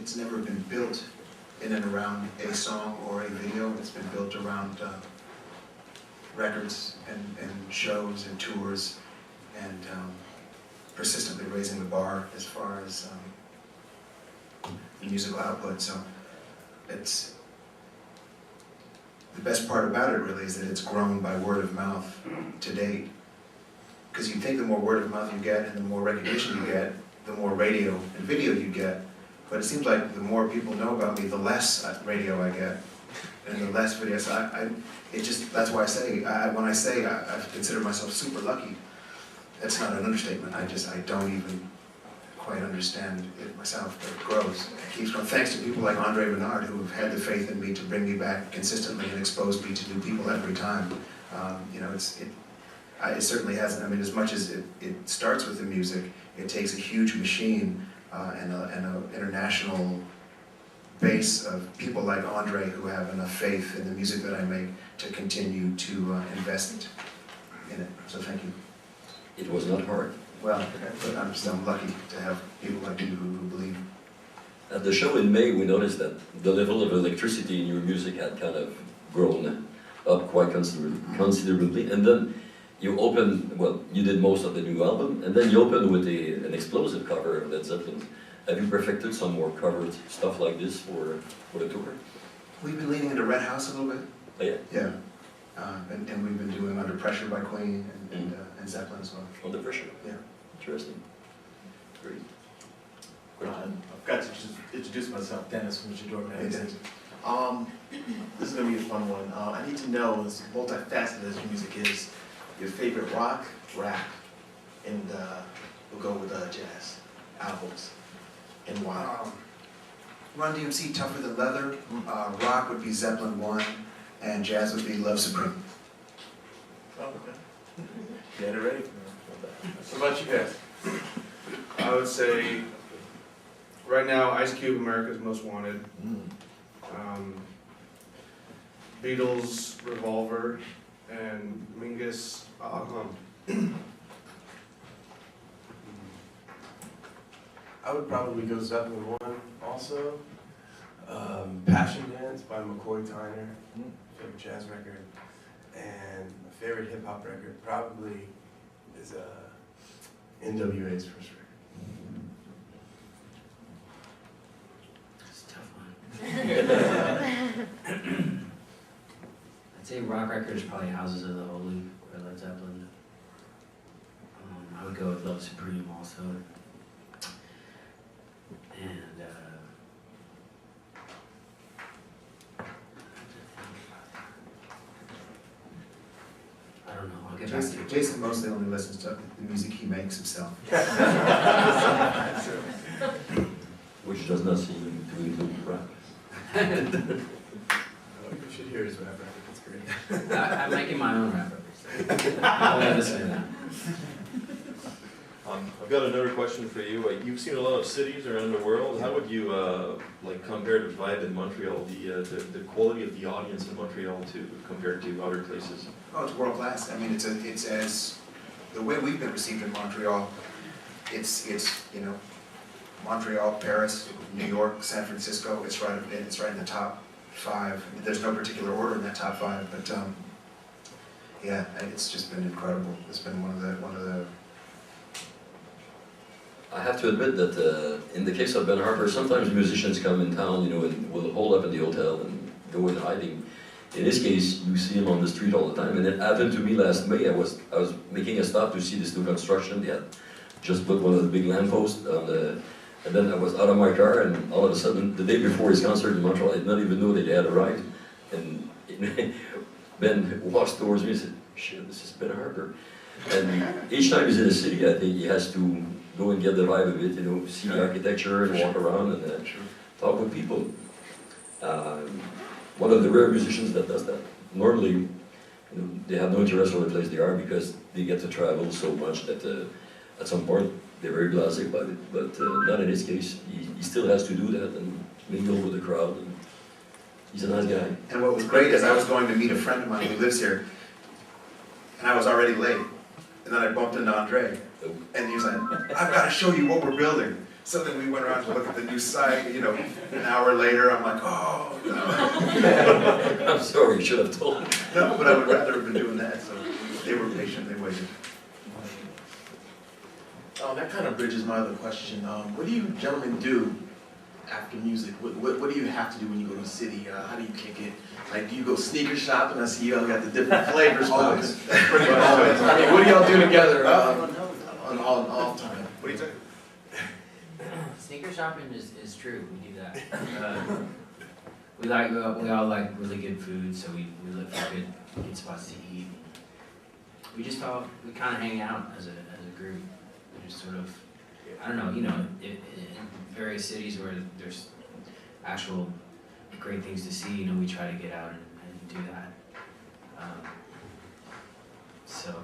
it's never been built in and around a song or a video. It's been built around records and shows and tours and persistently raising the bar as far as the musical output. So it's the best part about it really is that it's grown by word of mouth to date. Because you think the more word of mouth you get and the more recognition you get, the more radio and video you get. But it seems like the more people know about me, the less radio I get, and the less video. So that's why I say, when I say I consider myself super lucky, that's not an understatement. I don't even quite understand it myself, but it grows. It keeps growing. Thanks to people like Andre Renard, who have had the faith in me to bring me back consistently and expose me to new people every time. It certainly hasn't. I mean, as much as it starts with the music, it takes a huge machine and an international base of people like Andre who have enough faith in the music that I make to continue to invest in it. So thank you. It was not hard. Well, but I'm lucky to have people like you who believe. At the show in May, we noticed that the level of electricity in your music had kind of grown up quite considerably. And then you opened, well, you did most of the new album, and then you opened with an explosive cover of Led Zeppelin. Have you perfected some more covered stuff like this for the tour? We've been leaning into Red House a little bit. Oh, yeah? Yeah. And we've been doing Under Pressure by Queen and Zeppelin as well. Under Pressure? Yeah. Interesting. Great. I've got to just introduce myself, Dennis from Jador Magazine. This is going to be a fun one. I need to know, as multifaceted as your music is, your favorite rock, rap, and we'll go with jazz albums, and why. Run DMC, Tougher Than Leather. Rock would be Zeppelin 1, and jazz would be Love Supreme. Oh, okay. Get it ready. What about you guys? I would say, right now, Ice Cube, America's Most Wanted. Beatles, Revolver, and Mingus. I would probably go Zeppelin 1 also. Passion Dance by McCoy Tyner, favorite jazz record. And my favorite hip hop record probably is NWA's first record. It's a tough one. I'd say rock record is probably Houses of the Holy or Led Zeppelin. I would go with Love Supreme also. And I don't know, I'll get back to you. Jason mostly only listens to the music he makes himself. Which does not seem to include rap. You should hear his rap record, it's great. I'm making my own rap records. I'll have to say that. I've got another question for you. You've seen a lot of cities around the world. How would you compare the vibe in Montreal, the quality of the audience in Montreal compared to other places? Oh, it's world class. I mean, it's as the way we've been received in Montreal. It's Montreal, Paris, New York, San Francisco. It's right in the top 5. There's no particular order in that top 5, but yeah, it's just been incredible. It's been one of the. I have to admit that in the case of Ben Harper, sometimes musicians come in town, and will hold up in the hotel and go in hiding. In this case, you see him on the street all the time, and it happened to me last May. I was making a stop to see this new construction. They had just put one of the big lampposts on the, and then I was out of my car, and all of a sudden, the day before his concert in Montreal, I did not even know they had arrived. And Ben walks towards me and said, "Shit, this is Ben Harper." And each time he's in a city, I think he has to go and get the vibe of it, see the architecture and walk around and talk with people. One of the rare musicians that does that. Normally, they have no interest in the place they are because they get to travel so much that at some point they're very blasé about it. But not in his case. He still has to do that and mingle with the crowd. And he's a nice guy. And what was great is I was going to meet a friend of mine who lives here, and I was already late. And then I bumped into Andre, and he was like, "I've got to show you what we're building." So then we went around to look at the new site, you know, an hour later, I'm like, oh, no. I'm sorry, you should have told me. No, but I would rather have been doing that, so they were patient, they waited. That kind of bridges my other question. What do you gentlemen do after music? What do you have to do when you go to a city? How do you kick it? Like, do you go sneaker shopping? I see y'all got the different flavors. Always. Pretty much always. I mean, what do y'all do together on off time? What do you think? Sneaker shopping is true, we do that. We all like really good food, so we look for good spots to eat. We kind of hang out as a group. We just sort of, I don't know, you know, in various cities where there's actual great things to see, you know, we try to get out and do that. So,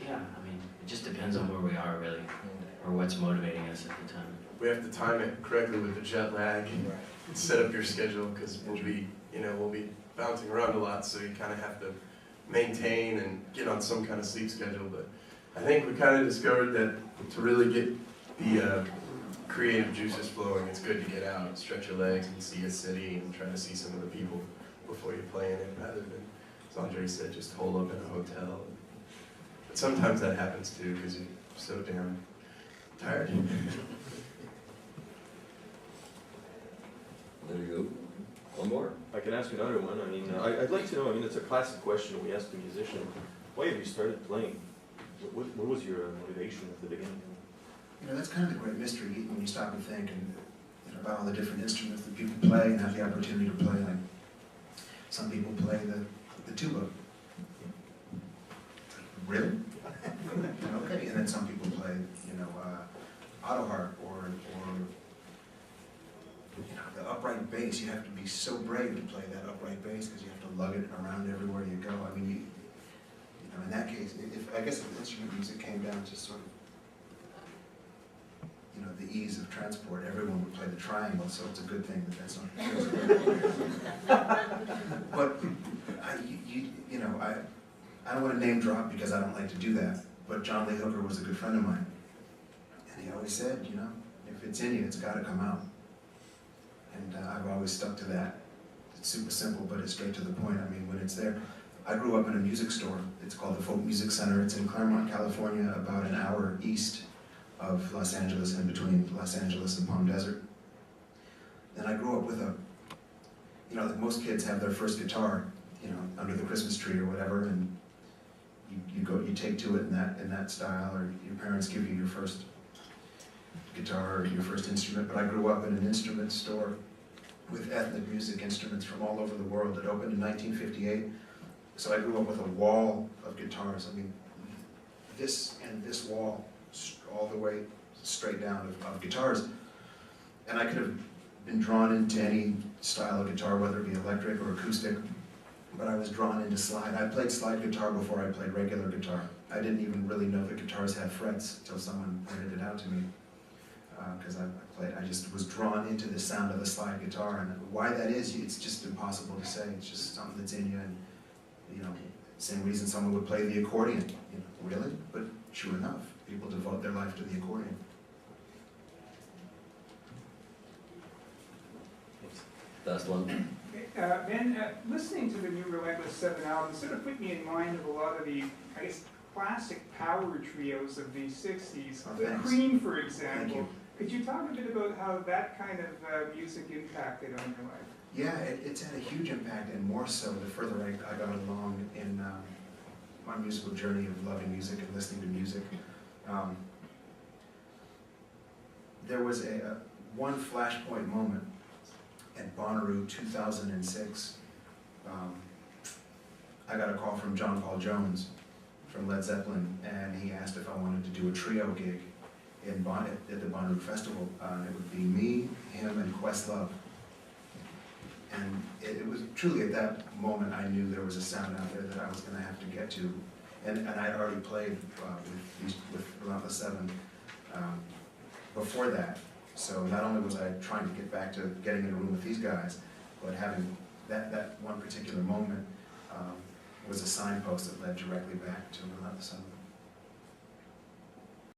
yeah, I mean, it just depends on where we are really, or what's motivating us at the time. We have to time it correctly with the jet lag and set up your schedule, because we'll be bouncing around a lot, so you kind of have to maintain and get on some kind of sleep schedule. But I think we kind of discovered that to really get the creative juices flowing, it's good to get out, stretch your legs, and see a city and try to see some of the people before you play in it, rather than, as Andre said, just hole up in a hotel. But sometimes that happens too, because you're so damn tired. There you go. One more. I can ask you another one. I mean, I'd like to know, I mean, it's a classic question we ask the musician. Why have you started playing? What was your motivation at the beginning? You know, that's kind of the great mystery when you stop and think about all the different instruments that people play and have the opportunity to play. Like, some people play the tuba. Really? Okay, and then some people play, you know, auto harp or you know, the upright bass. You have to be so brave to play that upright bass because you have to lug it around everywhere you go. I mean, you know, in that case, I guess if instrument music came down to sort of, you know, the ease of transport, everyone would play the triangle, so it's a good thing that that's not the case. But you know, I don't want to name drop because I don't like to do that, but John Lee Hooker was a good friend of mine. And he always said, you know, if it's in you, it's got to come out. And I've always stuck to that. It's super simple, but it's straight to the point. I mean, when it's there. I grew up in a music store. It's called the Folk Music Center. It's in Claremont, California, about an hour east of Los Angeles, in between Los Angeles and Palm Desert. And I grew up with you know, like most kids have their first guitar, you know, under the Christmas tree or whatever, and you take to it in that style, or your parents give you your first guitar or your first instrument. But I grew up in an instrument store with ethnic music instruments from all over the world. It opened in 1958, so I grew up with a wall of guitars. I mean, this and this wall, all the way straight down of guitars. And I could have been drawn into any style of guitar, whether it be electric or acoustic, but I was drawn into slide. I played slide guitar before I played regular guitar. I didn't even really know that guitars had frets until someone pointed it out to me. Because I just was drawn into the sound of the slide guitar, and why that is, it's just impossible to say. It's just something that's in you, and you know, same reason someone would play the accordion. You know, really? But sure enough, people devote their life to the accordion. Last one. Ben, listening to the new Relentless 7 album sort of put me in mind of a lot of the, I guess, classic power trios of the 60s. Oh, The thanks. Cream, for Thank example. you. Could you talk a bit about how that kind of music impacted on your life? Yeah, it's had a huge impact, and more so the further I got along in my musical journey of loving music and listening to music. There was one flashpoint moment at Bonnaroo 2006. I got a call from John Paul Jones from Led Zeppelin, and he asked if I wanted to do a trio gig at the Bonnaroo Festival. It would be me, him, and Questlove. And it was truly at that moment I knew there was a sound out there that I was going to have to get to. And I'd already played with Relentless 7 before that. So not only was I trying to get back to getting in a room with these guys, but having that one particular moment was a signpost that led directly back to Relentless 7.